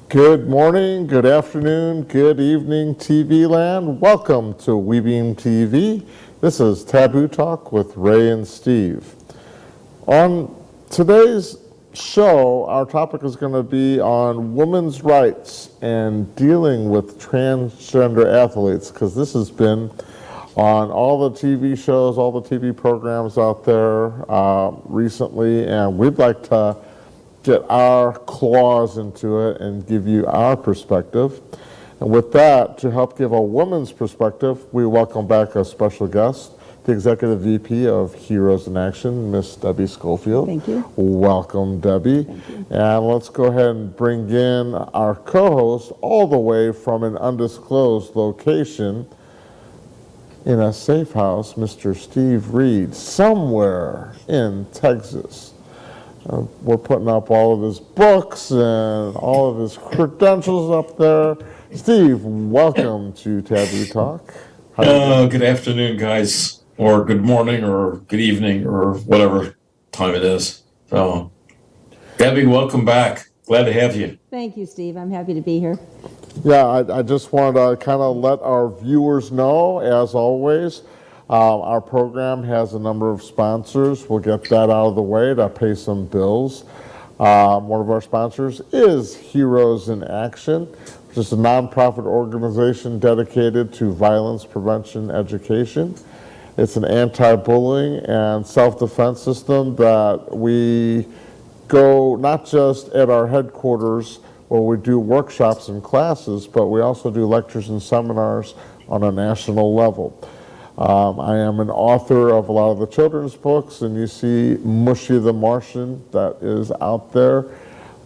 Good morning, good afternoon, good evening, TV land. Welcome to WeBeam TV. This is Taboo Talk with Ray and Steve. On today's show, our topic is going to be on women's rights and dealing with transgender athletes, because this has been on all the TV shows, all the TV programs out there recently, and we'd like to get our claws into it and give you our perspective. And with that, to help give a woman's perspective, we welcome back a special guest, the Executive VP of Heroes in Action, Miss Debbie Scofield. Thank you. Welcome, Debbie. Thank you. And let's go ahead and bring in our co-host all the way from an undisclosed location in a safe house, Mr. Steve Reid, somewhere in Texas. We're putting up all of his books and all of his credentials up there. Steve, welcome to Taboo Talk. Good afternoon, guys, or good morning, or good evening, or whatever time it is. So, Debbie, welcome back. Glad to have you. Thank you, Steve. I'm happy to be here. Yeah, I just wanted to kind of let our viewers know, as always, our program has a number of sponsors. We'll get that out of the way to pay some bills. One of our sponsors is Heroes in Action, which is a nonprofit organization dedicated to violence prevention education. It's an anti-bullying and self-defense system that we go not just at our headquarters where we do workshops and classes, but we also do lectures and seminars on a national level. I am an author of a lot of the children's books, and you see Mushy the Martian that is out there.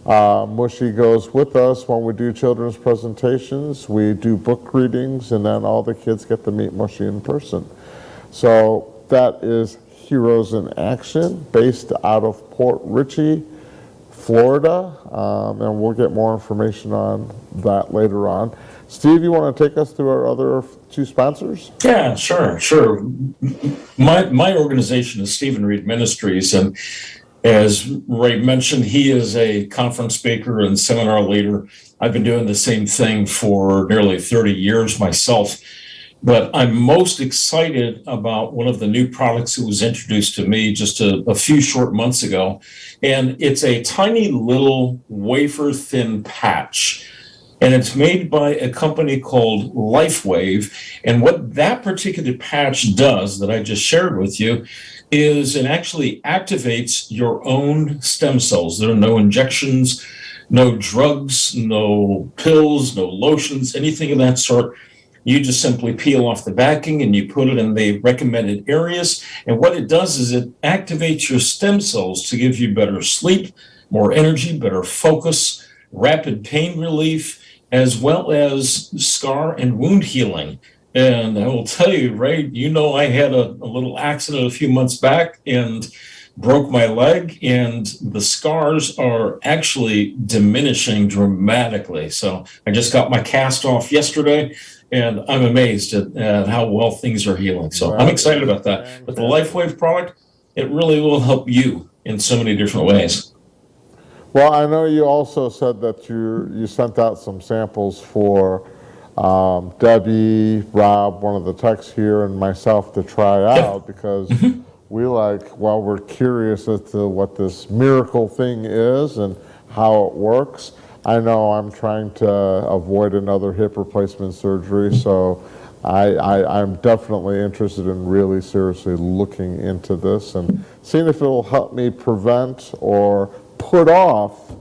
Mushy goes with us when we do children's presentations. We do book readings, and then all the kids get to meet Mushy in person. So that is Heroes in Action, based out of Port Richey, Florida, and we'll get more information on that later on. Steve, you want to take us through our other two sponsors? Yeah, sure. My organization is Stephen Reid Ministries, and as Ray mentioned, he is a conference speaker and seminar leader. I've been doing the same thing for nearly 30 years myself, but I'm most excited about one of the new products that was introduced to me just a few short months ago, and it's a tiny little wafer-thin patch. And it's made by a company called Lifewave. And what that particular patch does that I just shared with you is it actually activates your own stem cells. There are no injections, no drugs, no pills, no lotions, anything of that sort. You just simply peel off the backing and you put it in the recommended areas. And what it does is it activates your stem cells to give you better sleep, more energy, better focus, rapid pain relief, as well as scar and wound healing. And I will tell you, Ray, you know, I had a little accident a few months back and broke my leg, and the scars are actually diminishing dramatically. So I just got my cast off yesterday, and I'm amazed at how well things are healing. So I'm excited about that. But the Lifewave product, it really will help you in so many different ways. Well, I know you also said that you sent out some samples for Debbie, Rob, one of the techs here, and myself to try out because we're curious as to what this miracle thing is and how it works. I know I'm trying to avoid another hip replacement surgery, so I'm definitely interested in really seriously looking into this and seeing if it will help me prevent or put off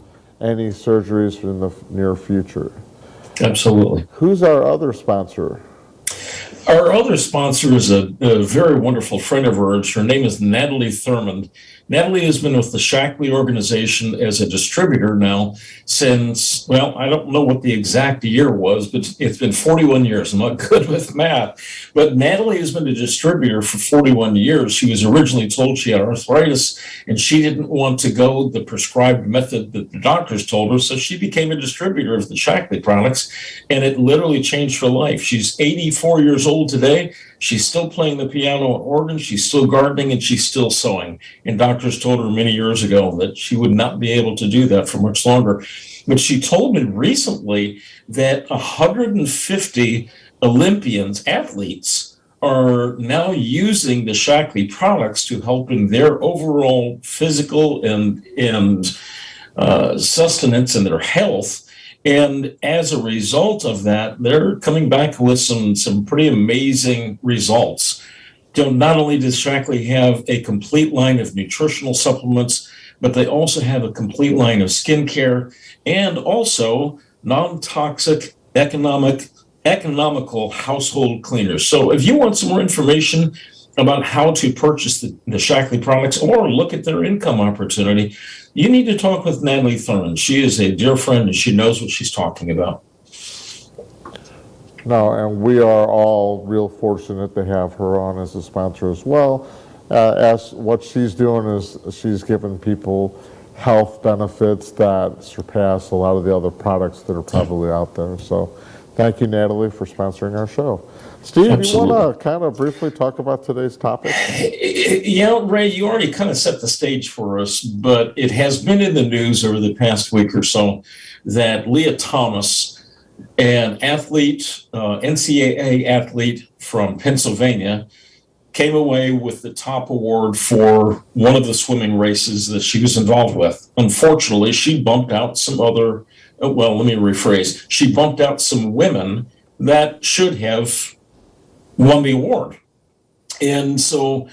any surgeries in the near future. Absolutely. Who's our other sponsor? Our other sponsor is a very wonderful friend of ours. Her name is Natalie Thurmond. Natalie has been with the Shackley organization as a distributor now since, well, I don't know what the exact year was, but it's been 41 years. I'm not good with math. But Natalie has been a distributor for 41 years. She was originally told she had arthritis, and she didn't want to go the prescribed method that the doctors told her, so she became a distributor of the Shackley products, and it literally changed her life. She's 84 years old old today. She's still playing the piano and organ. She's still gardening, and she's still sewing. And doctors told her many years ago that she would not be able to do that for much longer. But she told me recently that 150 Olympians, athletes, are now using the Shaklee products to help in their overall physical and sustenance and their health. And as a result of that, they're coming back with some pretty amazing results. So not only does Shaklee have a complete line of nutritional supplements, but they also have a complete line of skincare and also non-toxic, economical household cleaners. So if you want some more information about how to purchase the Shaklee products or look at their income opportunity, you need to talk with Natalie Thurman. She is a dear friend and she knows what she's talking about. No, and we are all real fortunate to have her on as a sponsor as well. As what she's doing is she's giving people health benefits that surpass a lot of the other products that are probably out there. So thank you, Natalie, for sponsoring our show. Steve, Absolutely. you want to kind of briefly talk about today's topic? Yeah, Ray, you already kind of set the stage for us, but it has been in the news over the past week or so that Leah Thomas, an athlete, NCAA athlete from Pennsylvania, came away with the top award for one of the swimming races that she was involved with. Unfortunately, she bumped out some other, well, let me rephrase. She bumped out some women that should have won the award. And so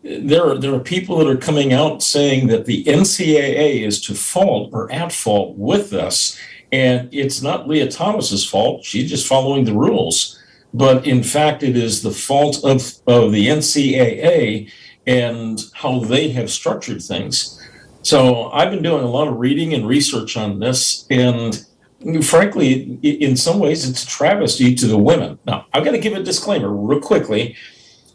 there are people that are coming out saying that the NCAA is to fault or at fault with this. And it's not Leah Thomas's fault. She's just following the rules. But in fact, it is the fault of the NCAA and how they have structured things. So I've been doing a lot of reading and research on this. And frankly, in some ways, it's a travesty to the women. Now, I've got to give a disclaimer real quickly.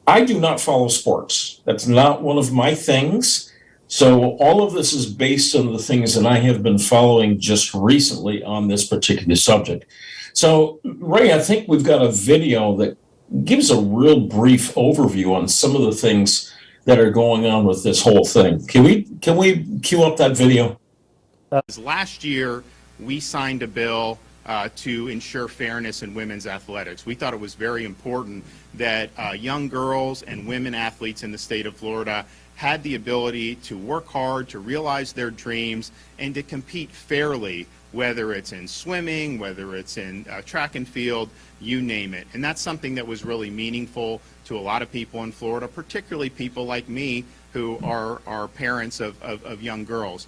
I do not follow sports. That's not one of my things. So all of this is based on the things that I have been following just recently on this particular subject. So, Ray, I think we've got a video that gives a real brief overview on some of the things that are going on with this whole thing. Can we cue up that video? Last year, we signed a bill to ensure fairness in women's athletics. We thought it was very important that young girls and women athletes in the state of Florida had the ability to work hard, to realize their dreams, and to compete fairly, whether it's in swimming, whether it's in track and field, you name it. And that's something that was really meaningful to a lot of people in Florida, particularly people like me who are parents of young girls.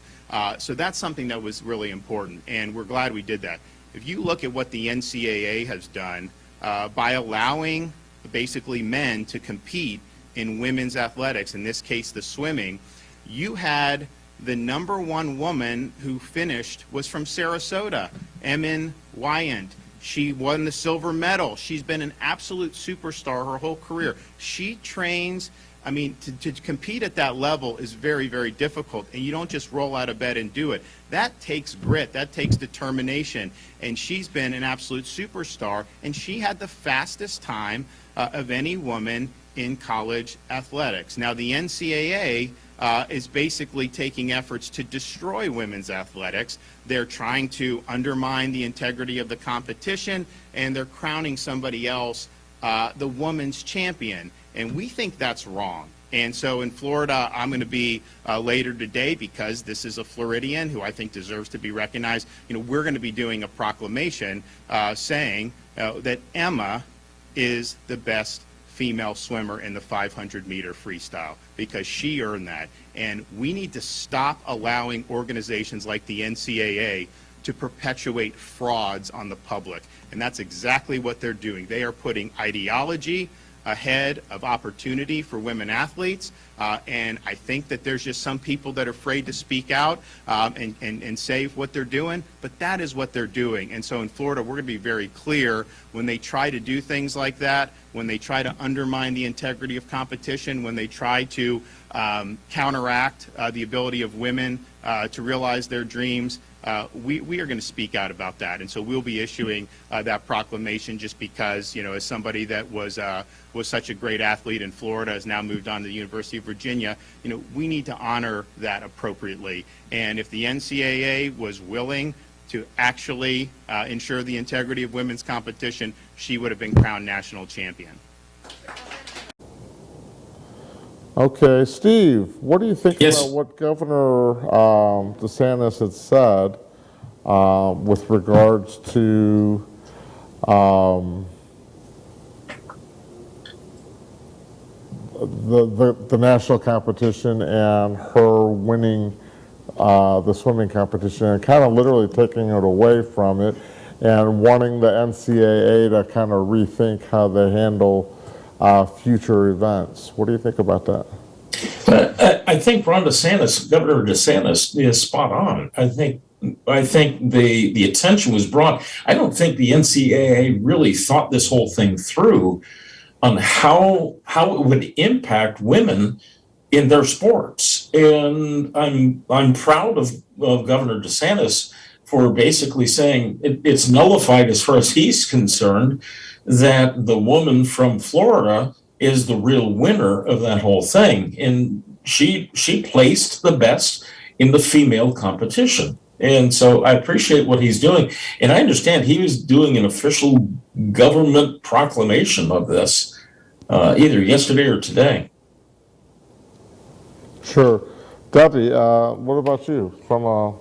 So that's something that was really important, and we're glad we did that. If you look at what the NCAA has done by allowing basically men to compete in women's athletics, in this case the swimming, you had the #1 woman who finished was from Sarasota, Emin Wyant. She won the silver medal. She's been an absolute superstar her whole career. She trains, I mean, to compete at that level is very, very difficult, and you don't just roll out of bed and do it. That takes grit, that takes determination, and she's been an absolute superstar, and she had the fastest time of any woman in college athletics. Now, the NCAA is basically taking efforts to destroy women's athletics. They're trying to undermine the integrity of the competition, and they're crowning somebody else the women's champion. And we think that's wrong. And so in Florida, I'm going to be later today, because this is a Floridian who I think deserves to be recognized. You know, we're going to be doing a proclamation saying that Emma is the best female swimmer in the 500-meter freestyle, because she earned that. And we need to stop allowing organizations like the NCAA to perpetuate frauds on the public. And that's exactly what they're doing. They are putting ideology ahead of opportunity for women athletes, and I think that there's just some people that are afraid to speak out and say what they're doing, but that is what they're doing. And so in Florida, we're going to be very clear when they try to do things like that. when they try to undermine the integrity of competition, when they try to counteract the ability of women to realize their dreams, we are going to speak out about that. And so we'll be issuing that proclamation just because, you know, as somebody that was such a great athlete in Florida, has now moved on to the University of Virginia, you know, we need to honor that appropriately. And if the NCAA was willing to actually ensure the integrity of women's competition, she would have been crowned national champion. Okay, Steve, what do you think Yes. about what Governor DeSantis had said with regards to the national competition and her winning the swimming competition and kind of literally taking it away from it and wanting the NCAA to kind of rethink how they handle future events? What do you think about that? I think Governor DeSantis is spot on. I think the attention was brought. I don't think the NCAA really thought this whole thing through on how it would impact women in their sports. And I'm proud of Governor DeSantis for basically saying it's nullified as far as he's concerned, that the woman from Florida is the real winner of that whole thing. And she placed the best in the female competition. And so I appreciate what he's doing. And I understand he was doing an official government proclamation of this either yesterday or today. Sure. Debbie, what about you? From a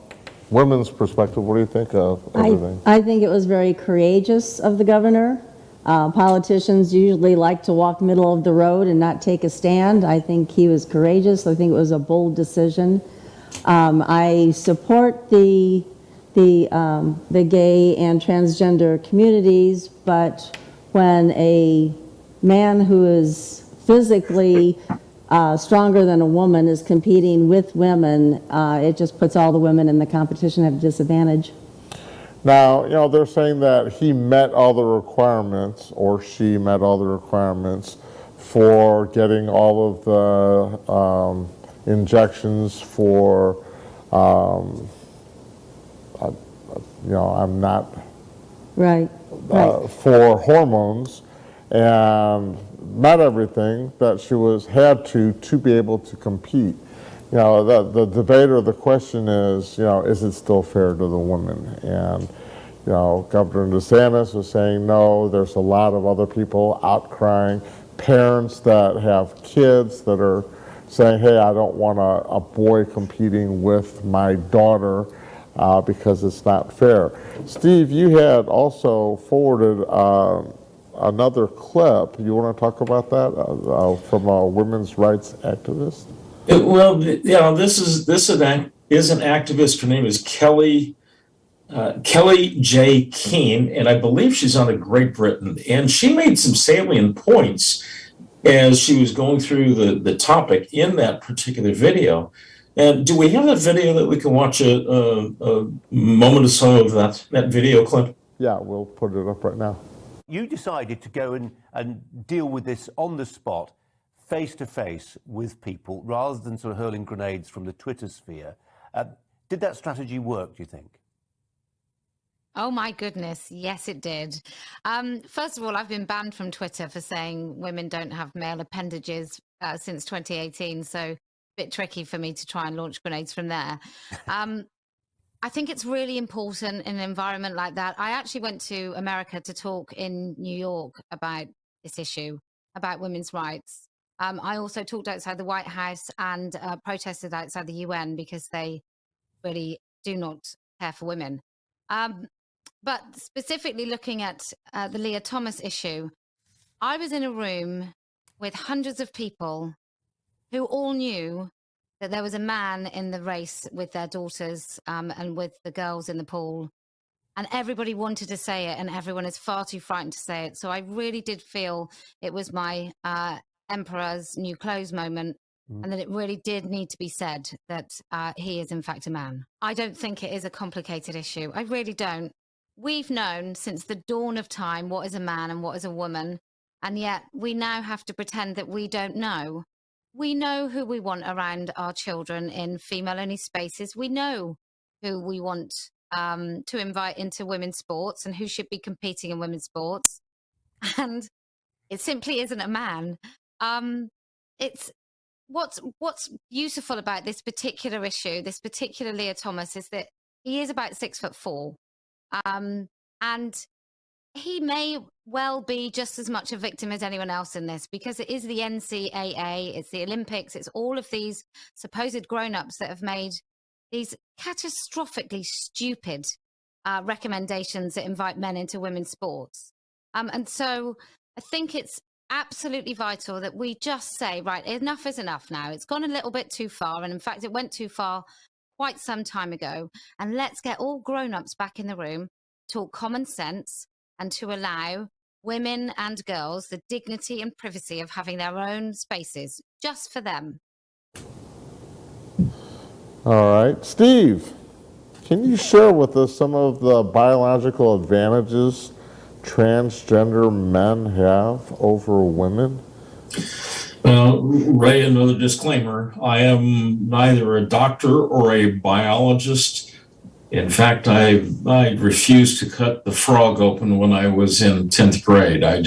women's perspective, what do you think of everything? I think it was very courageous of the governor. Politicians usually like to walk middle of the road and not take a stand. I think he was courageous. I think it was a bold decision. I support the gay and transgender communities, but when a man who is physically stronger than a woman is competing with women, it just puts all the women in the competition at a disadvantage. Now, you know, they're saying that he met all the requirements, or she met all the requirements for getting all of the injections for, you know, I'm not, Right. for hormones, and met everything that she had to be able to compete. You know, the debate or the question is, you know, is it still fair to the women? And, you know, Governor DeSantis was saying no. There's a lot of other people outcrying, parents that have kids that are saying, hey, I don't want a boy competing with my daughter because it's not fair. Steve, you had also forwarded another clip. You want to talk about that from a women's rights activist? Well, you know, this is an activist. Her name is Kelly J. Keane, and I believe she's out of Great Britain. And she made some salient points as she was going through the topic in that particular video. And do we have that video that we can watch a moment or so of that video clip? Yeah, we'll put it up right now. You decided to go and deal with this on the spot, face to face with people, rather than sort of hurling grenades from the Twitter sphere. Did that strategy work, do you think? Oh my goodness, yes it did. First of all, I've been banned from Twitter for saying women don't have male appendages since 2018, so a bit tricky for me to try and launch grenades from there. I think it's really important in an environment like that. I actually went to America to talk in New York about this issue, about women's rights. I also talked outside the White House and protested outside the UN because they really do not care for women. But specifically looking at the Leah Thomas issue, I was in a room with hundreds of people who all knew that there was a man in the race with their daughters and with the girls in the pool. And everybody wanted to say it, and everyone is far too frightened to say it. So I really did feel it was my emperor's new clothes moment, and that it really did need to be said that he is in fact a man. I don't think it is a complicated issue. I really don't. We've known since the dawn of time what is a man and what is a woman. And yet we now have to pretend that we don't know. We know who we want around our children in female-only spaces. We know who we want to invite into women's sports and who should be competing in women's sports. And it simply isn't a man. It's what's beautiful about this particular issue, this particular Leah Thomas, is that he is about 6'4", and he may well be just as much a victim as anyone else in this, because it is the NCAA, it's the Olympics, it's all of these supposed grown-ups that have made these catastrophically stupid recommendations that invite men into women's sports. And so I think it's absolutely vital that we just say, right, enough is enough now. It's gone a little bit too far. And in fact, it went too far quite some time ago. And let's get all grown-ups back in the room, talk common sense, and to allow women and girls the dignity and privacy of having their own spaces just for them. All right. Steve, can you share with us some of the biological advantages transgender men have over women? Ray, another disclaimer. I am neither a doctor or a biologist. In fact, I refused to cut the frog open when I was in 10th grade. I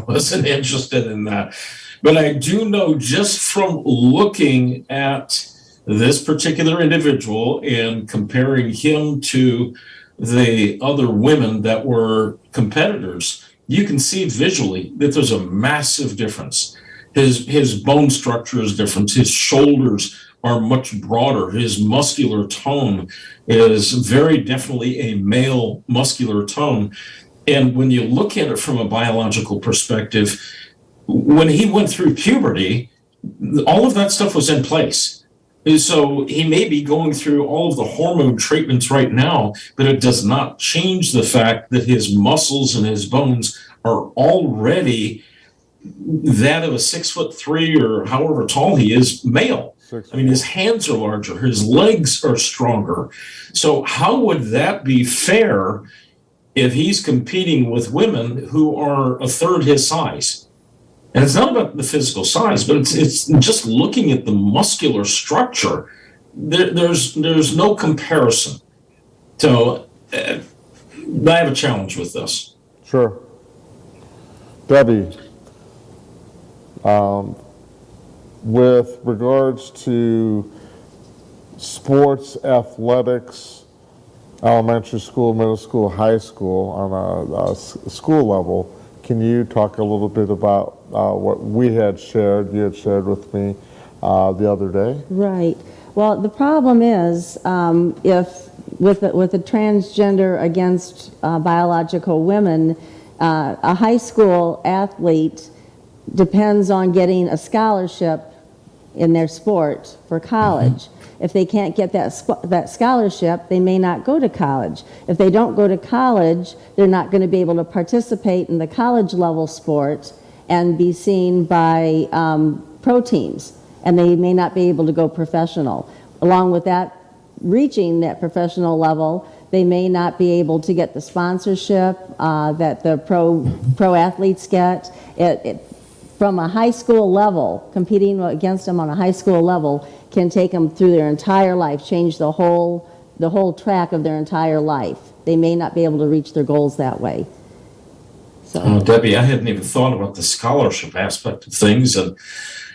wasn't interested in that. But I do know, just from looking at this particular individual and comparing him to the other women that were competitors, you can see visually that there's a massive difference. His bone structure is different. His shoulders are much broader. His muscular tone is very definitely a male muscular tone. And when you look at it from a biological perspective, when he went through puberty, all of that stuff was in place. So he may be going through all of the hormone treatments right now, but it does not change the fact that his muscles and his bones are already that of a 6'3" or however tall he is male. I mean, his hands are larger, his legs are stronger. So how would that be fair if he's competing with women who are a third his size? And it's not about the physical size, but it's just looking at the muscular structure. There's no comparison. So I have a challenge with this. Sure. Debbie, with regards to sports, athletics, elementary school, middle school, high school, on a school level, can you talk a little bit about what you had shared with me the other day? Right. Well, the problem is, if with the transgender against biological women, a high school athlete depends on getting a scholarship in their sport for college. If they can't get that scholarship, they may not go to college. If they don't go to college, they're not going to be able to participate in the college level sport and be seen by pro teams, and they may not be able to go professional. Along with that, reaching that professional level, they may not be able to get the sponsorship that the pro athletes get. From a high school level, competing against them on a high school level can take them through their entire life, change the whole track of their entire life. They may not be able to reach their goals that way. So, Debbie, I hadn't even thought about the scholarship aspect of things and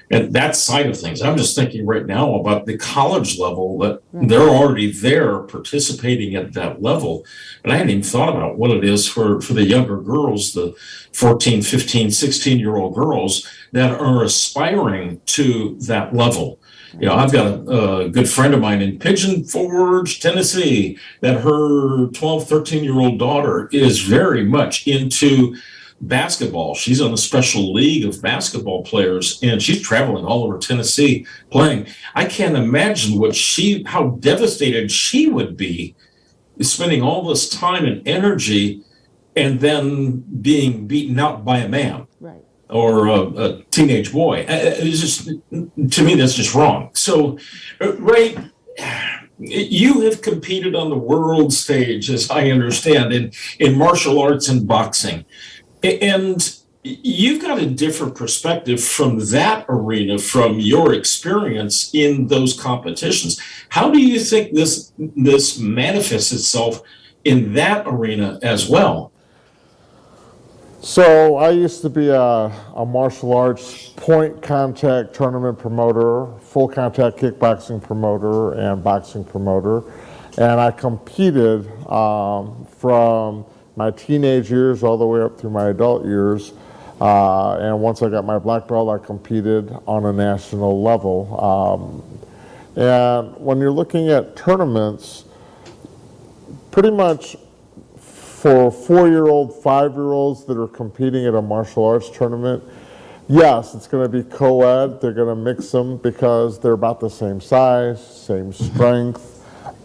that side of things. I'm just thinking right now about the college level, that they're already there participating at that level. And I hadn't even thought about what it is for the younger girls, the 14, 15, 16-year-old girls that are aspiring to that level. You know, I've got a good friend of mine in Pigeon Forge, Tennessee, that her 12, 13-year-old daughter is very much into basketball. She's on the special league of basketball players, and she's traveling all over Tennessee playing. I can't imagine how devastated she would be spending all this time and energy and then being beaten out by a man. right. Or a teenage boy. It's just, to me, that's just wrong. So, Ray, you have competed on the world stage, as I understand, in martial arts and boxing. And you've got a different perspective from that arena, from your experience in those competitions. How do you think this manifests itself in that arena as well? So I used to be a martial arts point contact tournament promoter, full contact kickboxing promoter, and boxing promoter. And I competed from my teenage years all the way up through my adult years. And once I got my black belt, I competed on a national level. And when you're looking at tournaments, pretty much for 4-year-old, 5-year-olds that are competing at a martial arts tournament, yes, it's going to be co-ed. They're going to mix them because they're about the same size, same strength.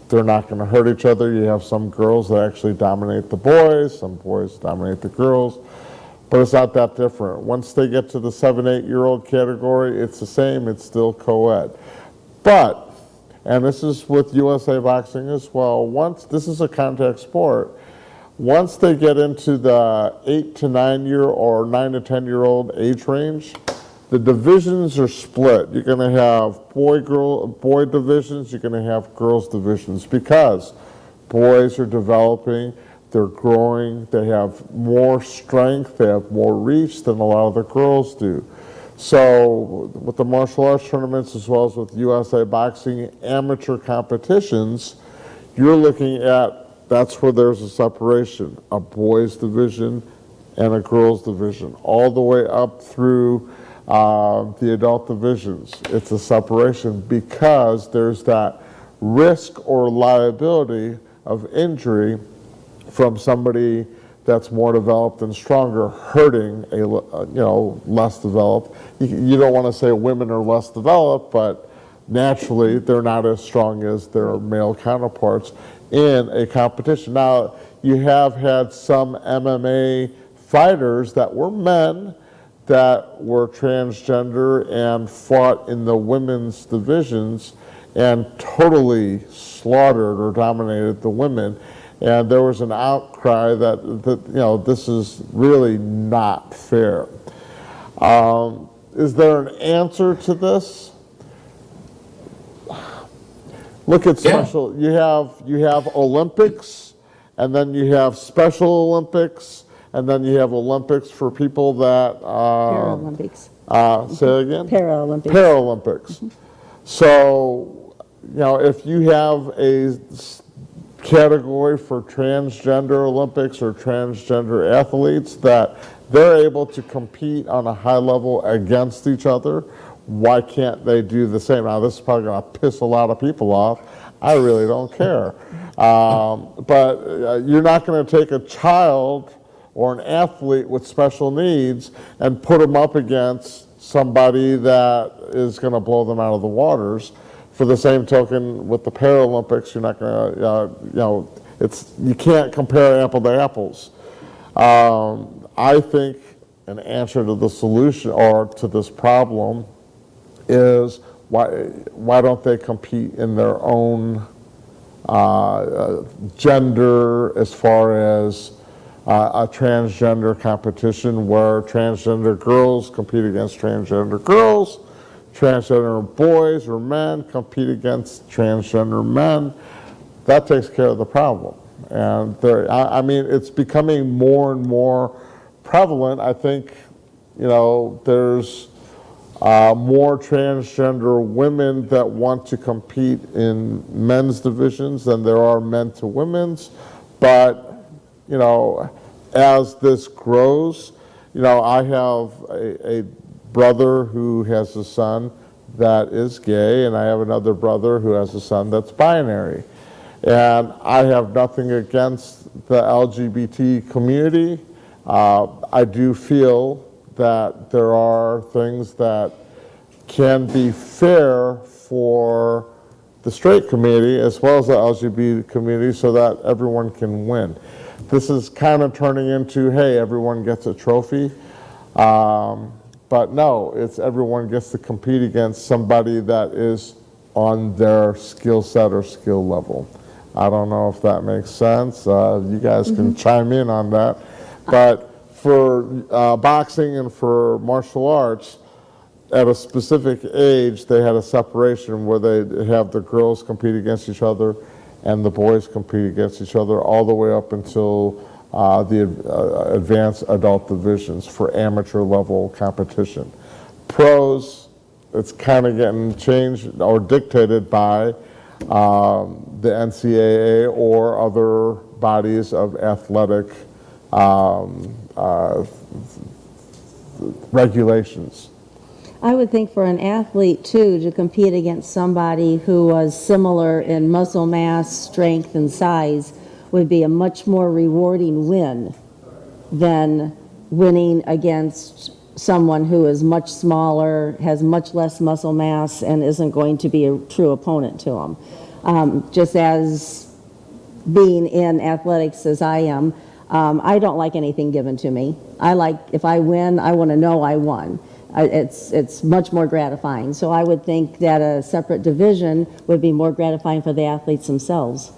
They're not going to hurt each other. You have some girls that actually dominate the boys, some boys dominate the girls, but it's not that different. Once they get to the 7-8-year-old category, it's the same. It's still co-ed. But, and this is with USA Boxing as well, once this is a contact sport, once they get into the 8 to 9 year or 9 to 10-year-old age range, the divisions are split. You're going to have boy divisions, you're going to have girls divisions, because boys are developing, they're growing, they have more strength, they have more reach than a lot of the girls do. So with the martial arts tournaments, as well as with USA Boxing amateur competitions, you're looking at, that's where there's a separation, a boys division and a girls division, all the way up through the adult divisions. It's a separation because there's that risk or liability of injury from somebody that's more developed and stronger hurting a less developed. You don't want to say women are less developed, but naturally they're not as strong as their male counterparts in a competition. Now, you have had some MMA fighters that were men that were transgender and fought in the women's divisions and totally slaughtered or dominated the women. And there was an outcry that this is really not fair. Is there an answer to this? Look at special. Yeah. You have Olympics, and then you have Special Olympics, and then you have Olympics for people that Paralympics. Say it again. Paralympics. Paralympics. So, if you have a category for transgender Olympics or transgender athletes that they're able to compete on a high level against each other, why can't they do the same? Now, this is probably going to piss a lot of people off. I really don't care. But you're not going to take a child or an athlete with special needs and put them up against somebody that is going to blow them out of the waters. For the same token, with the Paralympics, you're not going to, you can't compare apple to apples. I think an answer to the solution or to this problem is why don't they compete in their own gender, as far as a transgender competition where transgender girls compete against transgender girls, transgender boys or men compete against transgender men. That takes care of the problem. And it's becoming more and more prevalent. I think, there's more transgender women that want to compete in men's divisions than there are men to women's. But, as this grows, I have a brother who has a son that is gay, and I have another brother who has a son that's binary. And I have nothing against the LGBT community. I do feel that there are things that can be fair for the straight community as well as the LGBT community so that everyone can win. This is kind of turning into, hey, everyone gets a trophy. But no, it's everyone gets to compete against somebody that is on their skill set or skill level. I don't know if that makes sense. You guys can chime in on that. But for boxing and for martial arts, at a specific age, they had a separation where they have the girls compete against each other and the boys compete against each other all the way up until the advanced adult divisions for amateur level competition. Pros, it's kind of getting changed or dictated by the NCAA or other bodies of athletic regulations. I would think for an athlete, too, to compete against somebody who was similar in muscle mass, strength, and size would be a much more rewarding win than winning against someone who is much smaller, has much less muscle mass, and isn't going to be a true opponent to them. Just as being in athletics as I am, I don't like anything given to me. I like, if I win, I want to know I won. It's much more gratifying. So I would think that a separate division would be more gratifying for the athletes themselves.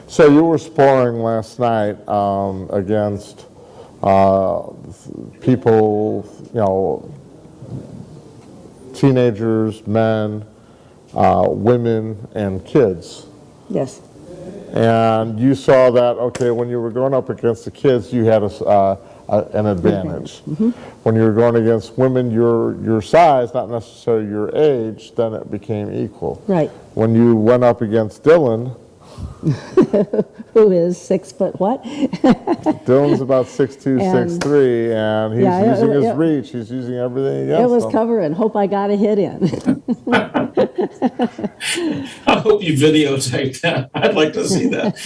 So you were sparring last night against people, teenagers, men, women, and kids. Yes. And you saw that, okay, when you were going up against the kids, you had an advantage. Mm-hmm. When you were going against women your size, not necessarily your age, then it became equal. Right. When you went up against Dylan, who is 6 foot what? Dylan's about 6'2", 6'3", and he's using his reach. He's using everything against It was him. cover and hope I got a hit in. I hope you videotape that. I'd like to see that.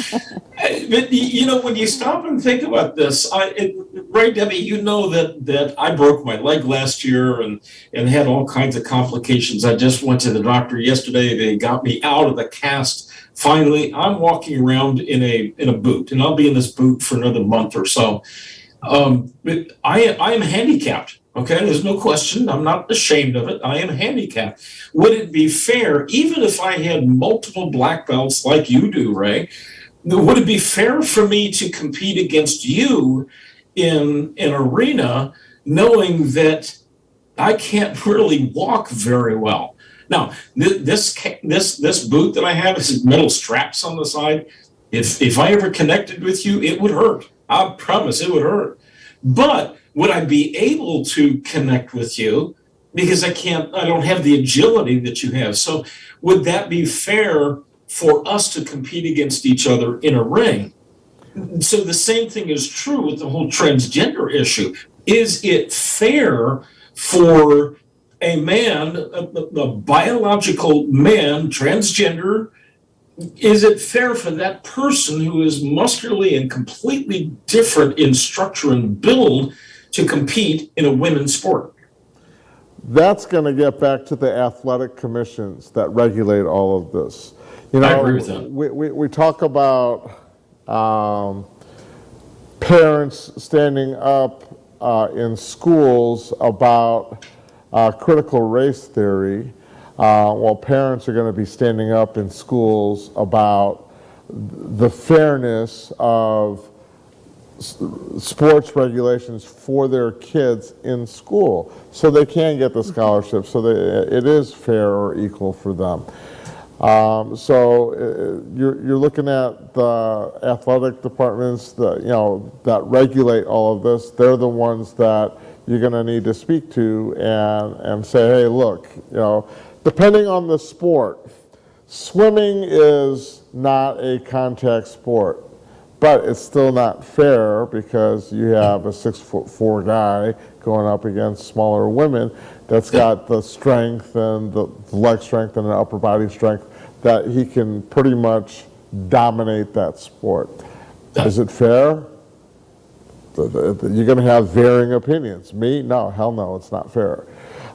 But when you stop and think about this, right, Debbie, you know that I broke my leg last year and had all kinds of complications. I just went to the doctor yesterday. They got me out of the cast. Finally, I'm walking around in a boot, and I'll be in this boot for another month or so. But I am handicapped. Okay, there's no question. I'm not ashamed of it. I am handicapped. Would it be fair, even if I had multiple black belts like you do, Ray, would it be fair for me to compete against you in an arena knowing that I can't really walk very well? Now, this boot that I have is metal straps on the side. If I ever connected with you, it would hurt. I promise it would hurt. But would I be able to connect with you? Because I don't have the agility that you have. So would that be fair for us to compete against each other in a ring? So the same thing is true with the whole transgender issue. Is it fair for a man, a biological man, transgender, is it fair for that person who is muscularly and completely different in structure and build to compete in a women's sport? That's going to get back to the athletic commissions that regulate all of this. I agree with that. We talk about parents standing up in schools about critical race theory, while parents are going to be standing up in schools about the fairness of sports regulations for their kids in school, so they can get the scholarship, so it is fair or equal for them. So you're looking at the athletic departments that regulate all of this. They're the ones that you're going to need to speak to and say, hey, look, depending on the sport, swimming is not a contact sport. But it's still not fair because you have a 6'4" guy going up against smaller women that's got the strength and the leg strength and the upper body strength that he can pretty much dominate that sport. Is it fair? You're going to have varying opinions. Me? No, hell no, it's not fair.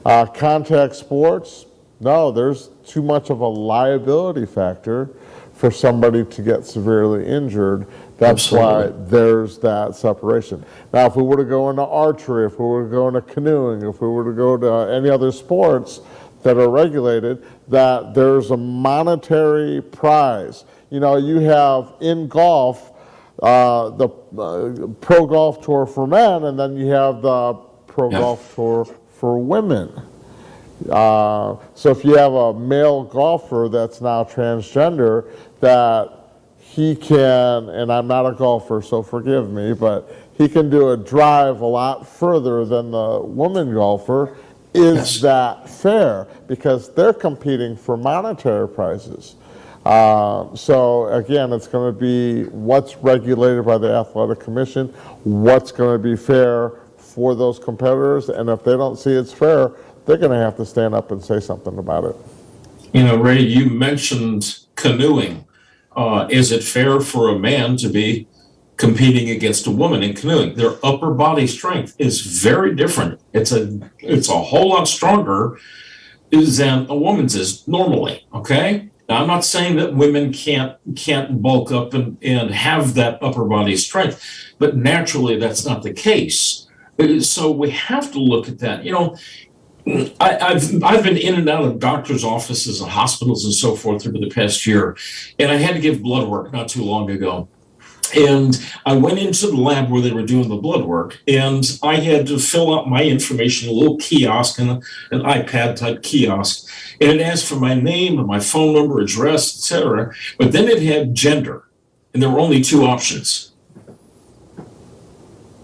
Contact sports? No, there's too much of a liability factor for somebody to get severely injured. That's Absolutely. why there's that separation. Now, if we were to go into archery, if we were to go into canoeing, if we were to go to any other sports that are regulated, that there's a monetary prize. You have in golf, the Pro Golf Tour for men, and then you have the Pro Golf Tour for women. So if you have a male golfer that's now transgender, that he can, and I'm not a golfer, so forgive me, but he can do a drive a lot further than the woman golfer. Is that fair? Because they're competing for monetary prizes. So again, it's going to be what's regulated by the Athletic Commission, what's going to be fair for those competitors, and if they don't see it's fair, they're going to have to stand up and say something about it. You know, Ray, you mentioned canoeing. Is it fair for a man to be competing against a woman in canoeing? Their upper body strength is very different. It's a whole lot stronger than a woman's is normally. Okay. Now, I'm not saying that women can't bulk up and have that upper body strength, but naturally that's not the case. So we have to look at that. You know, I've been in and out of doctors' offices and hospitals and so forth over the past year, and I had to give blood work not too long ago. And I went into the lab where they were doing the blood work, and I had to fill out my information, a little kiosk, and an iPad type kiosk, and it asked for my name and my phone number, address, etc. But then it had gender, and there were only two options.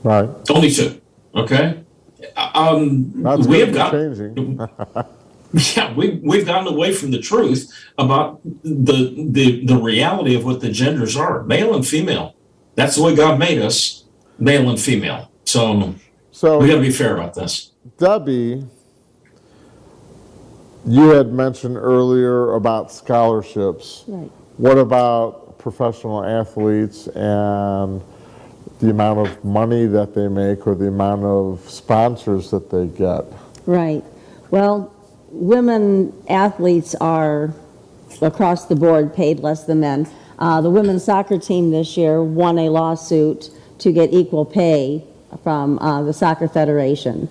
Right. Only two. Okay. That's we have changing. Yeah, we've gotten away from the truth about the reality of what the genders are, male and female. That's the way God made us, male and female. So we got to be fair about this. Debbie, you had mentioned earlier about scholarships. Right. What about professional athletes and the amount of money that they make or the amount of sponsors that they get? Right. Well, women athletes are across the board paid less than men. The women's soccer team this year won a lawsuit to get equal pay from the Soccer Federation.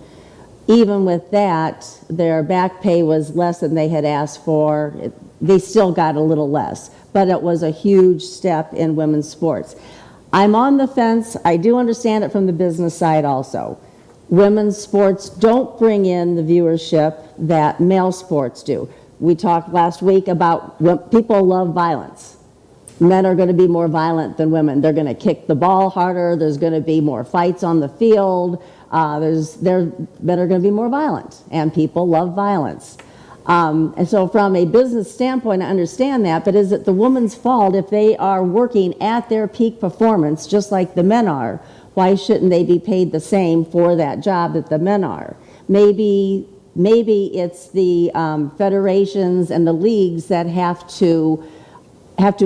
Even with that, their back pay was less than they had asked for. They still got a little less, but it was a huge step in women's sports. I'm on the fence. I do understand it from the business side also. Women's sports don't bring in the viewership that male sports do. We talked last week about when people love violence. Men are going to be more violent than women. They're going to kick the ball harder. There's going to be more fights on the field. Men are going to be more violent, and people love violence. And so from a business standpoint, I understand that, but is it the woman's fault if they are working at their peak performance just like the men are? Why shouldn't they be paid the same for that job that the men are? Maybe it's the federations and the leagues that have to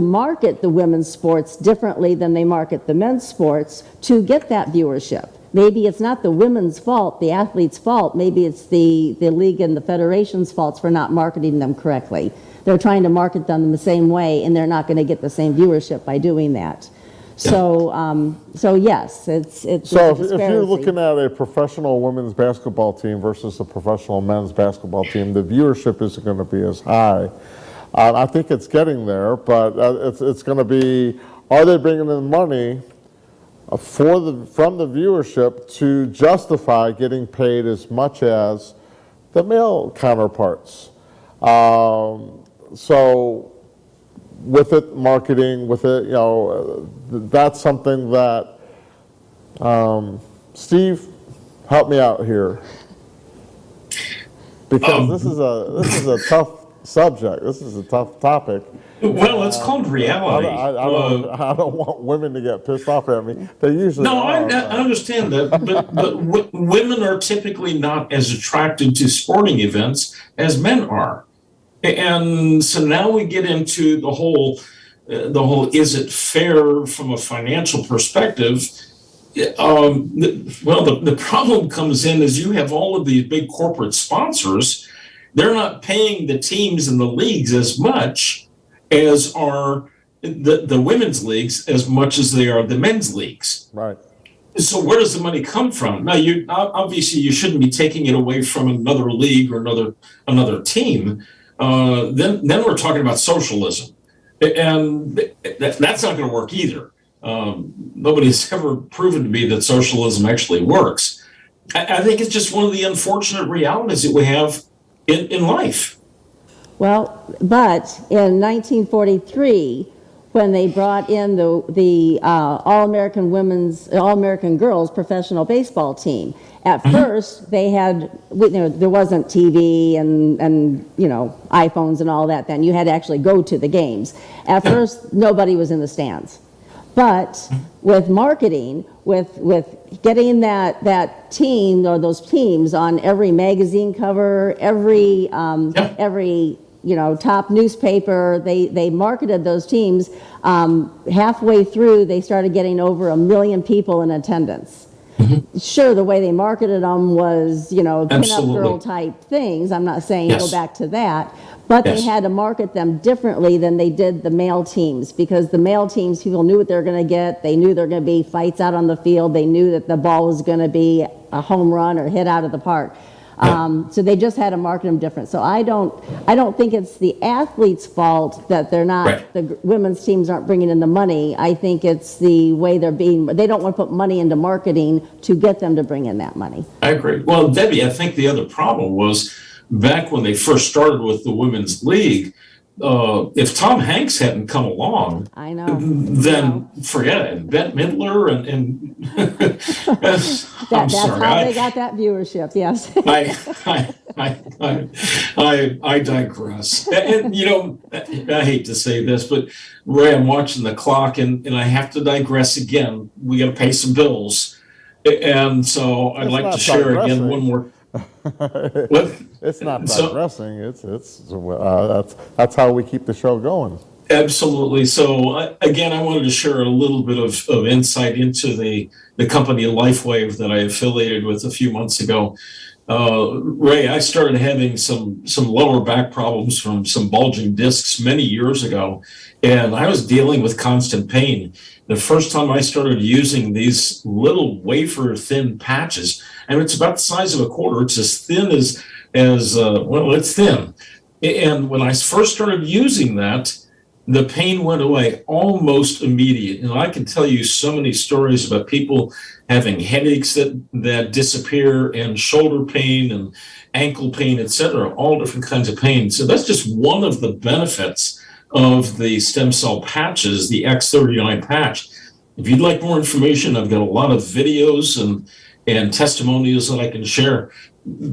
market the women's sports differently than they market the men's sports to get that viewership. Maybe it's not the women's fault, the athlete's fault. Maybe it's the league and the federation's faults for not marketing them correctly. They're trying to market them the same way, and they're not going to get the same viewership by doing that. So yes, it's so if you're looking at a professional women's basketball team versus a professional men's basketball team, the viewership isn't going to be as high. I think it's getting there, but it's going to be: are they bringing in money from the viewership to justify getting paid as much as the male counterparts? So with it, marketing, with it, that's something that, Steve, help me out here. Because this is a tough subject. This is a tough topic. Well, it's called reality. I don't want women to get pissed off at me. They usually No, are. I understand that, but women are typically not as attracted to sporting events as men are. And so now we get into the whole is it fair from a financial perspective? The problem comes in is you have all of these big corporate sponsors. They're not paying the teams and the leagues as much as are the women's leagues, as much as they are the men's leagues. Right. So where does the money come from? Now, obviously you shouldn't be taking it away from another league or another team. Then we're talking about socialism, and that's not going to work either. Nobody's ever proven to me that socialism actually works. I think it's just one of the unfortunate realities that we have in life. Well, but in 1943, when they brought in the All-American Girls professional baseball team, at first they had, there wasn't TV and iPhones and all that then. You had to actually go to the games. At first, nobody was in the stands. But with marketing, with getting that team or those teams on every magazine cover, every top newspaper, they marketed those teams. Halfway through, they started getting over 1 million people in attendance. Sure, the way they marketed them was, pinup girl type things. I'm not saying go back to that, but they had to market them differently than they did the male teams, because the male teams, people knew what they were going to get. They knew there were going to be fights out on the field. They knew that the ball was going to be a home run or hit out of the park. So they just had to market them different. So I don't think it's the athletes' fault that they're not, the women's teams aren't bringing in the money. I think it's the way they don't want to put money into marketing to get them to bring in that money. I agree. Well, Debbie, I think the other problem was back when they first started with the Women's League, if Tom Hanks hadn't come along, I know. Then forget it. Bette Midler and That's how they got that viewership. Yes. I digress. And I hate to say this, but Ray, I'm watching the clock, and I have to digress again. We got to pay some bills, and so I'd like to share again one more. It's not digressing. That's how we keep the show going. Absolutely. So again, I wanted to share a little bit of insight into the company Lifewave that I affiliated with a few months ago. Ray, I started having some lower back problems from some bulging discs many years ago, and I was dealing with constant pain. The first time I started using these little wafer thin patches, and it's about the size of a quarter. It's as thin as it's thin. And when I first started using that, the pain went away almost immediate. And I can tell you so many stories about people having headaches that disappear, and shoulder pain and ankle pain, etc., all different kinds of pain. So that's just one of the benefits of the stem cell patches, the X39 patch. If you'd like more information, I've got a lot of videos and testimonials that I can share.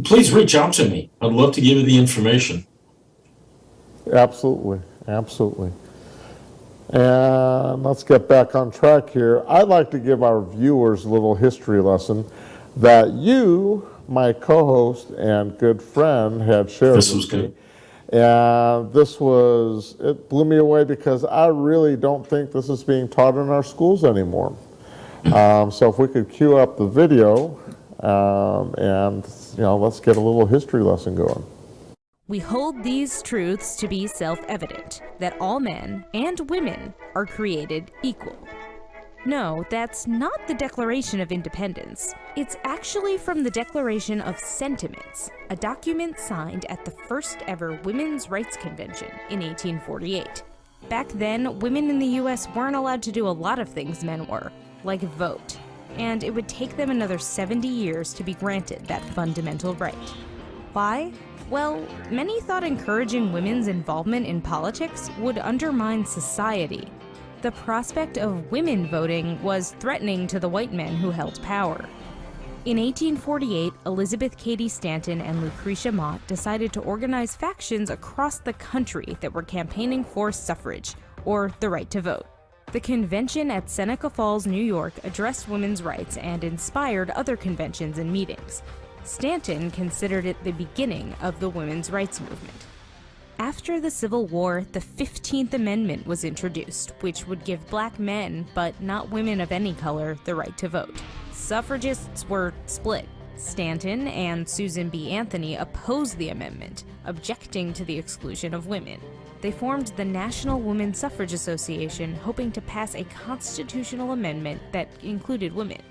Please reach out to me. I'd love to give you the information. Absolutely. And let's get back on track here. I'd like to give our viewers a little history lesson that you, my co-host and good friend, had shared with me. And it blew me away, because I really don't think this is being taught in our schools anymore. So if we could cue up the video, and let's get a little history lesson going. We hold these truths to be self-evident, that all men and women are created equal. No, that's not the Declaration of Independence. It's actually from the Declaration of Sentiments, a document signed at the first ever Women's Rights Convention in 1848. Back then, women in the US weren't allowed to do a lot of things men were, like vote, and it would take them another 70 years to be granted that fundamental right. Why? Well, many thought encouraging women's involvement in politics would undermine society. The prospect of women voting was threatening to the white men who held power. In 1848, Elizabeth Cady Stanton and Lucretia Mott decided to organize factions across the country that were campaigning for suffrage, or the right to vote. The convention at Seneca Falls, New York addressed women's rights and inspired other conventions and meetings. Stanton considered it the beginning of the women's rights movement. After the Civil War, the 15th Amendment was introduced, which would give black men, but not women of any color, the right to vote. Suffragists were split. Stanton and Susan B. Anthony opposed the amendment, objecting to the exclusion of women. They formed the National Women's Suffrage Association, hoping to pass a constitutional amendment that included women.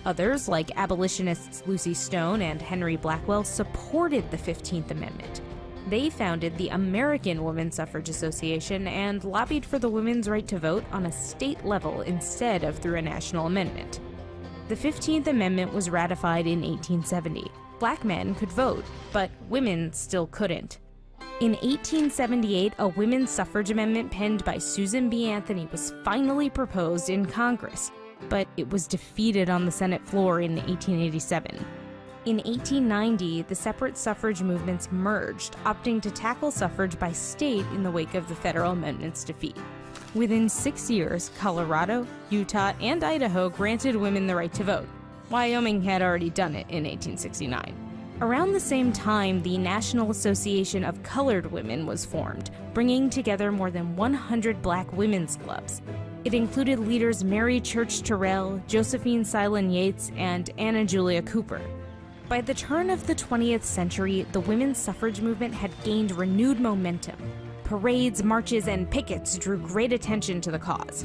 Others, like abolitionists Lucy Stone and Henry Blackwell, supported the 15th Amendment. They founded the American Women's Suffrage Association and lobbied for the women's right to vote on a state level instead of through a national amendment. The 15th Amendment was ratified in 1870. Black men could vote, but women still couldn't. In 1878, a women's suffrage amendment penned by Susan B. Anthony was finally proposed in Congress, but it was defeated on the Senate floor in 1887. In 1890, the separate suffrage movements merged, opting to tackle suffrage by state in the wake of the federal amendment's defeat. Within 6 years, Colorado, Utah, and Idaho granted women the right to vote. Wyoming had already done it in 1869. Around the same time, the National Association of Colored Women was formed, bringing together more than 100 black women's clubs. It included leaders Mary Church Terrell, Josephine Silent Yates, and Anna Julia Cooper. By the turn of the 20th century, the women's suffrage movement had gained renewed momentum. Parades, marches, and pickets drew great attention to the cause.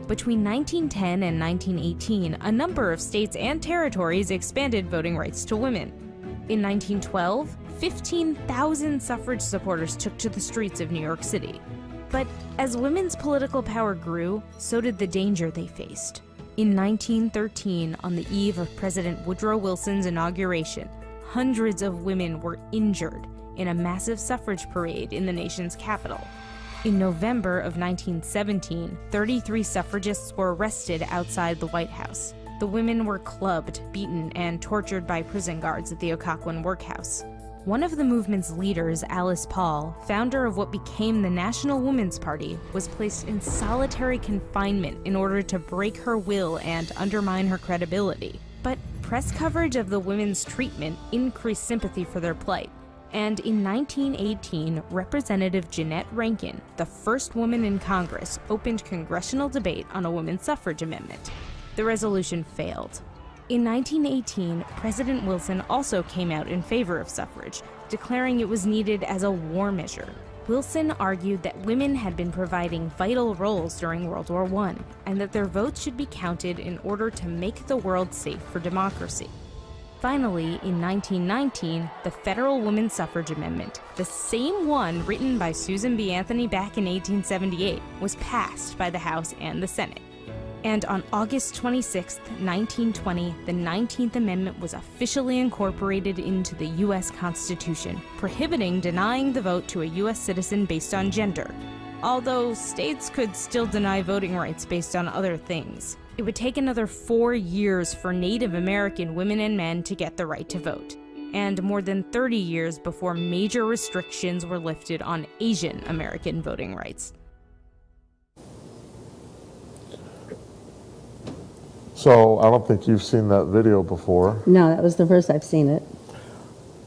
Between 1910 and 1918, a number of states and territories expanded voting rights to women. In 1912, 15,000 suffrage supporters took to the streets of New York City. But as women's political power grew, so did the danger they faced. In 1913, on the eve of President Woodrow Wilson's inauguration, hundreds of women were injured in a massive suffrage parade in the nation's capital. In November of 1917, 33 suffragists were arrested outside the White House. The women were clubbed, beaten, and tortured by prison guards at the Occoquan workhouse. One of the movement's leaders, Alice Paul, founder of what became the National Woman's Party, was placed in solitary confinement in order to break her will and undermine her credibility. But press coverage of the women's treatment increased sympathy for their plight. And in 1918, Representative Jeanette Rankin, the first woman in Congress, opened congressional debate on a women's suffrage amendment. The resolution failed. In 1918, President Wilson also came out in favor of suffrage, declaring it was needed as a war measure. Wilson argued that women had been providing vital roles during World War I, and that their votes should be counted in order to make the world safe for democracy. Finally, in 1919, the Federal Women's Suffrage Amendment, the same one written by Susan B. Anthony back in 1878, was passed by the House and the Senate. And on August 26, 1920, the 19th Amendment was officially incorporated into the U.S. Constitution, prohibiting denying the vote to a U.S. citizen based on gender. Although states could still deny voting rights based on other things. It would take another 4 years for Native American women and men to get the right to vote, and more than 30 years before major restrictions were lifted on Asian American voting rights. So I don't think you've seen that video before. No, that was the first I've seen it.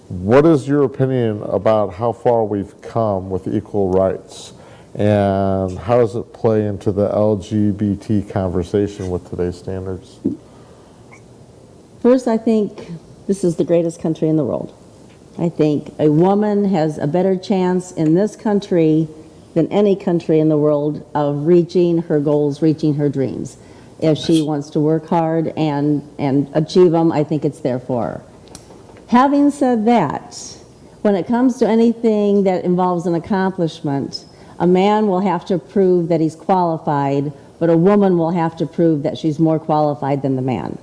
What is your opinion about how far we've come with equal rights? And how does it play into the LGBT conversation with today's standards? First, I think this is the greatest country in the world. I think a woman has a better chance in this country than any country in the world of reaching her goals, reaching her dreams. If she wants to work hard and achieve them, I think it's there for her. Having said that, when it comes to anything that involves an accomplishment, a man will have to prove that he's qualified, but a woman will have to prove that she's more qualified than the man.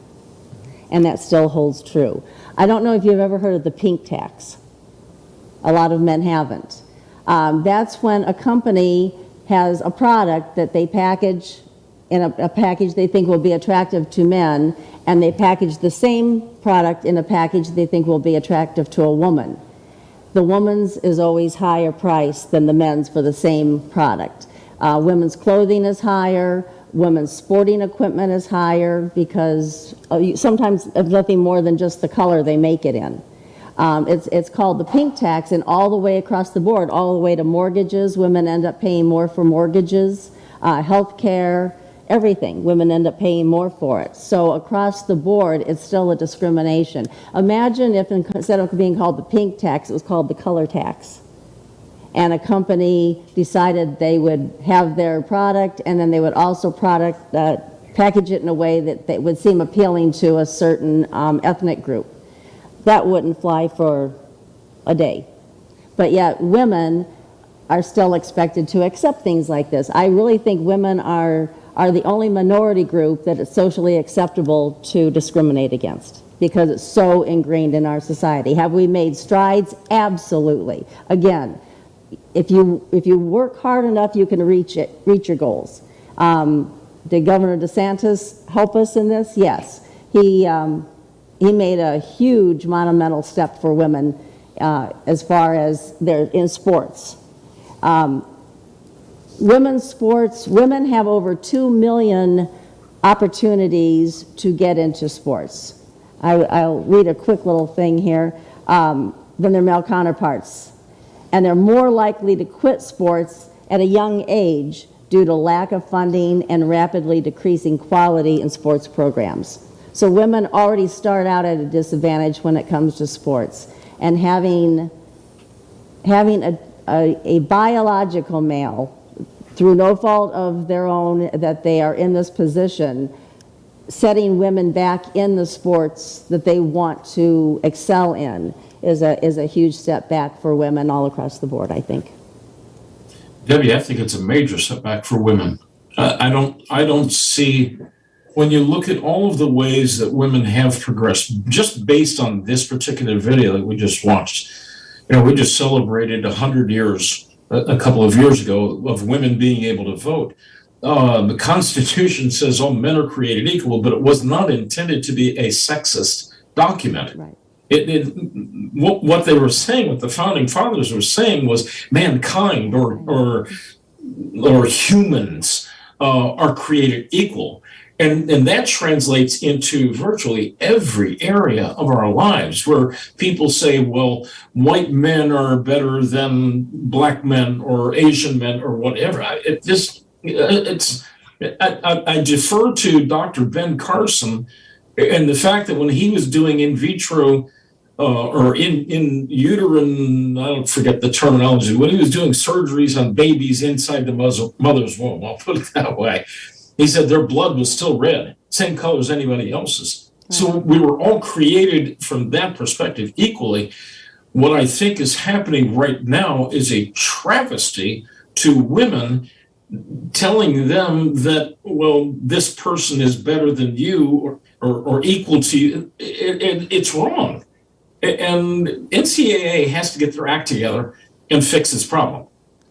And that still holds true. I don't know if you've ever heard of the pink tax. A lot of men haven't. That's when a company has a product that they package in a package they think will be attractive to men, and they package the same product in a package they think will be attractive to a woman. The woman's is always higher priced than the men's for the same product. Women's clothing is higher, women's sporting equipment is higher, because sometimes it's nothing more than just the color they make it in. It's called the pink tax, and all the way across the board, all the way to mortgages, women end up paying more for mortgages, health care, everything. Women end up paying more for it. So across the board, it's still a discrimination. Imagine if instead of being called the pink tax, it was called the color tax. And a company decided they would have their product, and then they would also package it in a way that would seem appealing to a certain ethnic group. That wouldn't fly for a day. but yet women are still expected to accept things like this. I really think women are the only minority group that is socially acceptable to discriminate against, because it's so ingrained in our society. Have we made strides? Absolutely. Again, if you work hard enough, you can reach your goals. Did Governor DeSantis help us in this? Yes. He made a huge monumental step for women as far as they're in sports. Women's sports, women have over 2 million opportunities to get into sports. I'll read a quick little thing here, than their male counterparts. And they're more likely to quit sports at a young age due to lack of funding and rapidly decreasing quality in sports programs. So women already start out at a disadvantage when it comes to sports. And having a biological male, through no fault of their own, that they are in this position, setting women back in the sports that they want to excel in is a huge step back for women all across the board, I think. Debbie, I think it's a major setback for women. I don't see, when you look at all of the ways that women have progressed, just based on this particular video that we just watched. We just celebrated 100 years a couple of years ago of women being able to vote. The Constitution says all men are created equal, but it was not intended to be a sexist document. Right. What they were saying, what the founding fathers were saying, was mankind or humans are created equal. And that translates into virtually every area of our lives, where people say, well, white men are better than black men or Asian men or whatever. I defer to Dr. Ben Carson and the fact that when he was doing in vitro or in uterine, I don't forget the terminology, when he was doing surgeries on babies inside the mother's womb, I'll put it that way, he said their blood was still red, same color as anybody else's. So we were all created from that perspective equally. What I think is happening right now is a travesty to women, telling them that, well, this person is better than you or equal to you. It's wrong. And NCAA has to get their act together and fix this problem.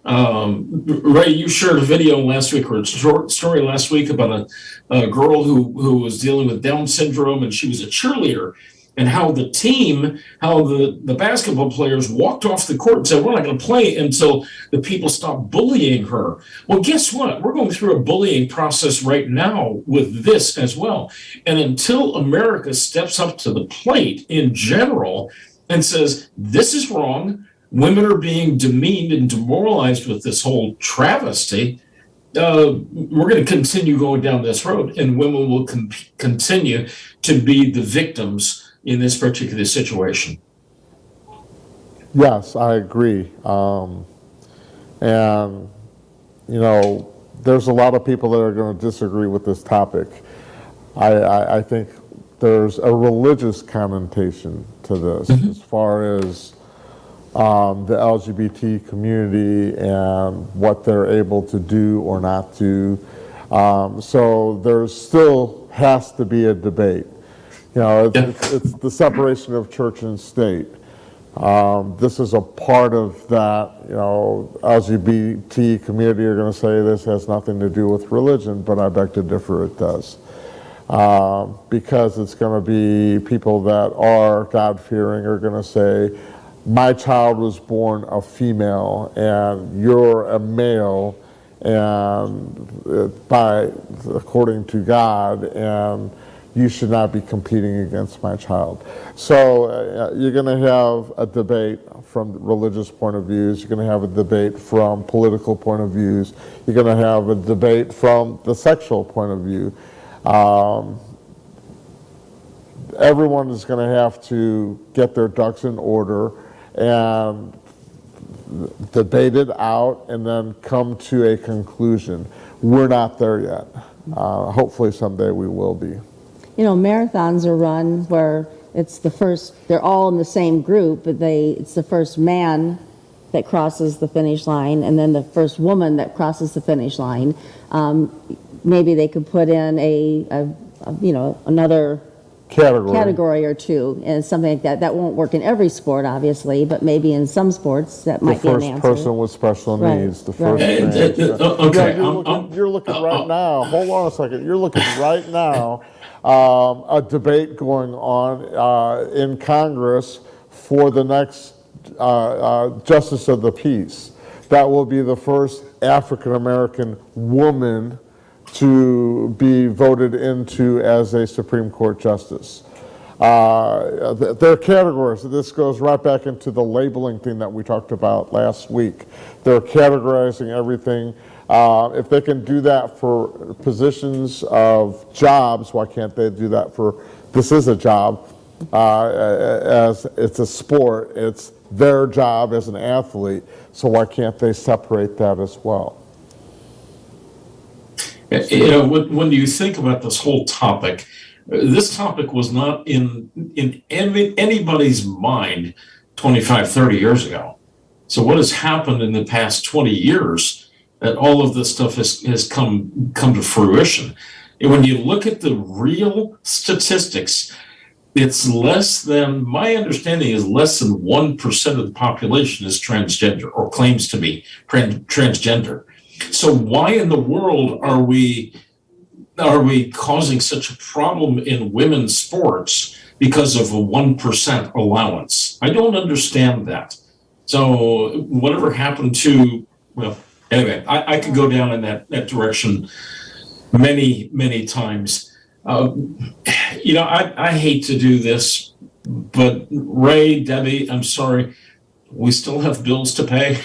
Ray, you shared a video last week, or a short story last week, about a girl who was dealing with Down syndrome, and she was a cheerleader, and how the team, how the basketball players walked off the court and said, we're not going to play until the people stop bullying her. Well, guess what? We're going through a bullying process right now with this as well. And until America steps up to the plate in general and says, this is wrong, women are being demeaned and demoralized with this whole travesty, we're going to continue going down this road, and women will continue to be the victims in this particular situation. Yes, I agree. And, there's a lot of people that are going to disagree with this topic. I think there's a religious connotation to this, as far as the LGBT community and what they're able to do or not do. So there still has to be a debate. It's the separation of church and state. This is a part of that. LGBT community are going to say this has nothing to do with religion, but I beg to differ, it does. Because it's going to be people that are God-fearing are going to say, my child was born a female and you're a male, and according to God, and you should not be competing against my child. So you're going to have a debate from religious point of views. You're going to have a debate from political point of views. You're going to have a debate from the sexual point of view. Everyone is going to have to get their ducks in order and debate it out and then come to a conclusion. We're not there yet. Hopefully someday we will be. Marathons are run where it's the first, they're all in the same group, but it's the first man that crosses the finish line and then the first woman that crosses the finish line. Maybe they could put in another category or two and something like that. That won't work in every sport, obviously, but maybe in some sports that might be an The answer. first person with special Right, needs, the right. first Okay. you're looking right now, hold on a second, you're looking right now, a debate going on in Congress for the next Justice of the Peace. That will be the first African-American woman to be voted into as a Supreme Court justice. There are categories. This goes right back into the labeling thing that we talked about last week. They're categorizing everything. If they can do that for positions of jobs, why can't they do that for, this is a job, as it's a sport, it's their job as an athlete, so why can't they separate that as well? You know, when you think about this whole topic, this topic was not in anybody's mind 25, 30 years ago. So what has happened in the past 20 years that all of this stuff has come to fruition? And when you look at the real statistics, it's less than, my understanding is less than 1% of the population is transgender or claims to be transgender. So why in the world are we causing such a problem in women's sports because of a 1% allowance? I don't understand that. So whatever happened to, well, anyway, I could go down in that direction many, many times. You know, I hate to do this, but Ray, Debbie, I'm sorry, we still have bills to pay.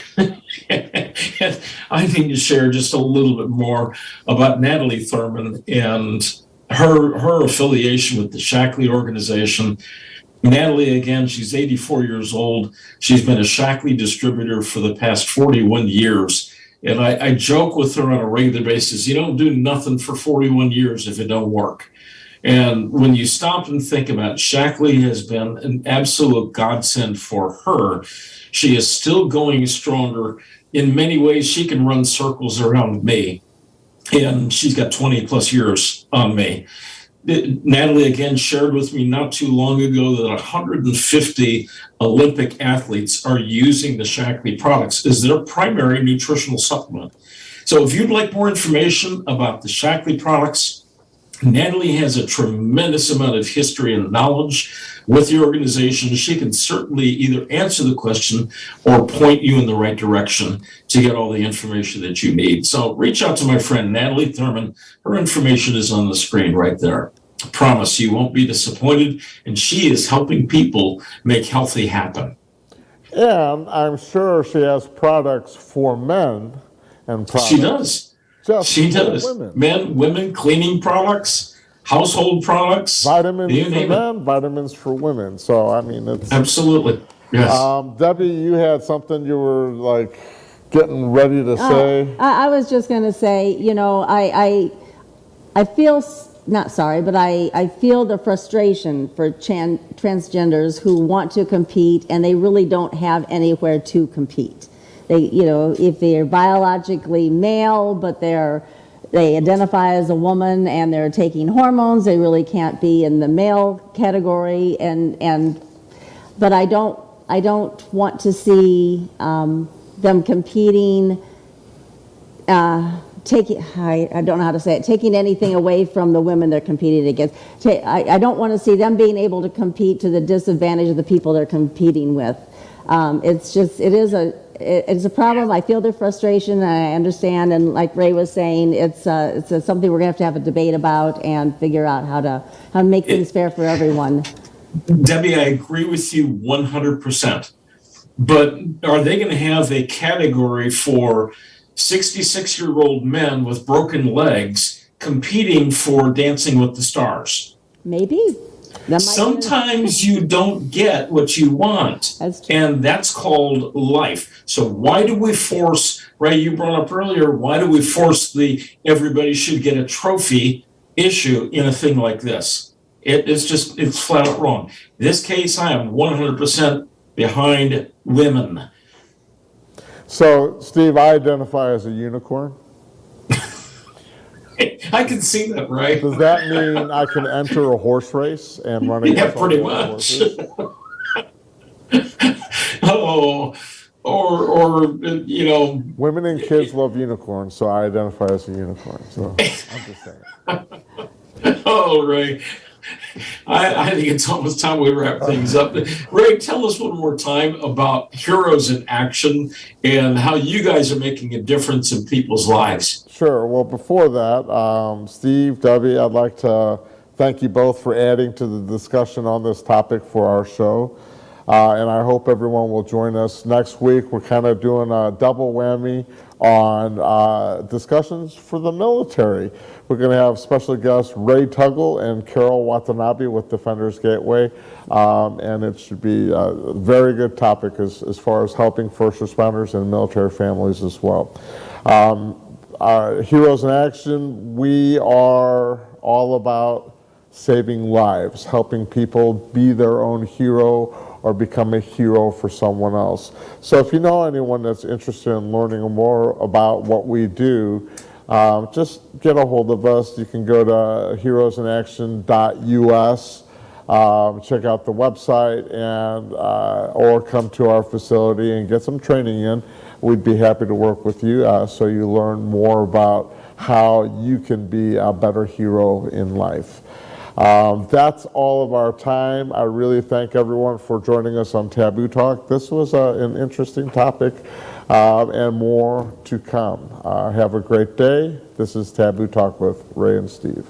And I need to share just a little bit more about Natalie Thurman and her affiliation with the Shackley organization. Natalie, again, she's 84 years old. She's been a Shackley distributor for the past 41 years. And I joke with her on a regular basis, you don't do nothing for 41 years if it don't work. And when you stop and think about it, Shackley has been an absolute godsend for her. She is still going stronger. In many ways, she can run circles around me. And she's got 20 plus years on me. Natalie, again, shared with me not too long ago that 150 Olympic athletes are using the Shackley products as their primary nutritional supplement. So if you'd like more information about the Shackley products, Natalie has a tremendous amount of history and knowledge with the organization. She can certainly either answer the question or point you in the right direction to get all the information that you need. So reach out to my friend Natalie Thurman. Her information is on the screen right there. I promise you won't be disappointed, and she is helping people make healthy happen. And I'm sure she has products for men and products. She does. She does. Women. Men, women, cleaning products, household products. Vitamins for men, vitamins for women. So, I mean, it's... Absolutely. Yes. Debbie, you had something you were, like, getting ready to say? I was just going to say, you know, I feel, not sorry, but I feel the frustration for transgenders who want to compete and they really don't have anywhere to compete. They, you know, if they're biologically male, but they identify as a woman and they're taking hormones, they really can't be in the male category. But I don't want to see them competing. I don't know how to say it. Taking anything away from the women they're competing against. I don't want to see them being able to compete to the disadvantage of the people they're competing with. It's a problem. I feel their frustration, and I understand. And like Ray was saying, it's something we're going to have a debate about and figure out how to make things fair for everyone. Debbie, I agree with you 100%. But are they going to have a category for 66-year-old men with broken legs competing for Dancing with the Stars? Maybe. Sometimes you don't get what you want, and that's called life. So why do we force, Ray, you brought up earlier, why do we force the everybody should get a trophy issue in a thing like this? It's flat out wrong. In this case, I am 100% behind women. So, Steve, I identify as a unicorn. I can see that, right? Does that mean I can enter a horse race and run Yeah, against all pretty the other much. horses? Oh, or you know, Women and kids love unicorns, so I identify as a unicorn. So I'm just saying. oh, Ray. I think it's almost time we wrap things up. Ray, tell us one more time about Heroes in Action and how you guys are making a difference in people's lives. Sure. Well, before that, Steve, Debbie, I'd like to thank you both for adding to the discussion on this topic for our show. And I hope everyone will join us next week. We're kind of doing a double whammy on discussions for the military. We're going to have special guests Reid and Carol Watanabe with Defenders Gateway. And it should be a very good topic as far as helping first responders and military families as well. Heroes in Action, we are all about saving lives, helping people be their own hero or become a hero for someone else. So if you know anyone that's interested in learning more about what we do, just get a hold of us. You can go to heroesinaction.us, check out the website, and or come to our facility and get some training in. We'd be happy to work with you so you learn more about how you can be a better hero in life. That's all of our time. I really thank everyone for joining us on Taboo Talk. This was an interesting topic and more to come. Have a great day. This is Taboo Talk with Ray and Steve.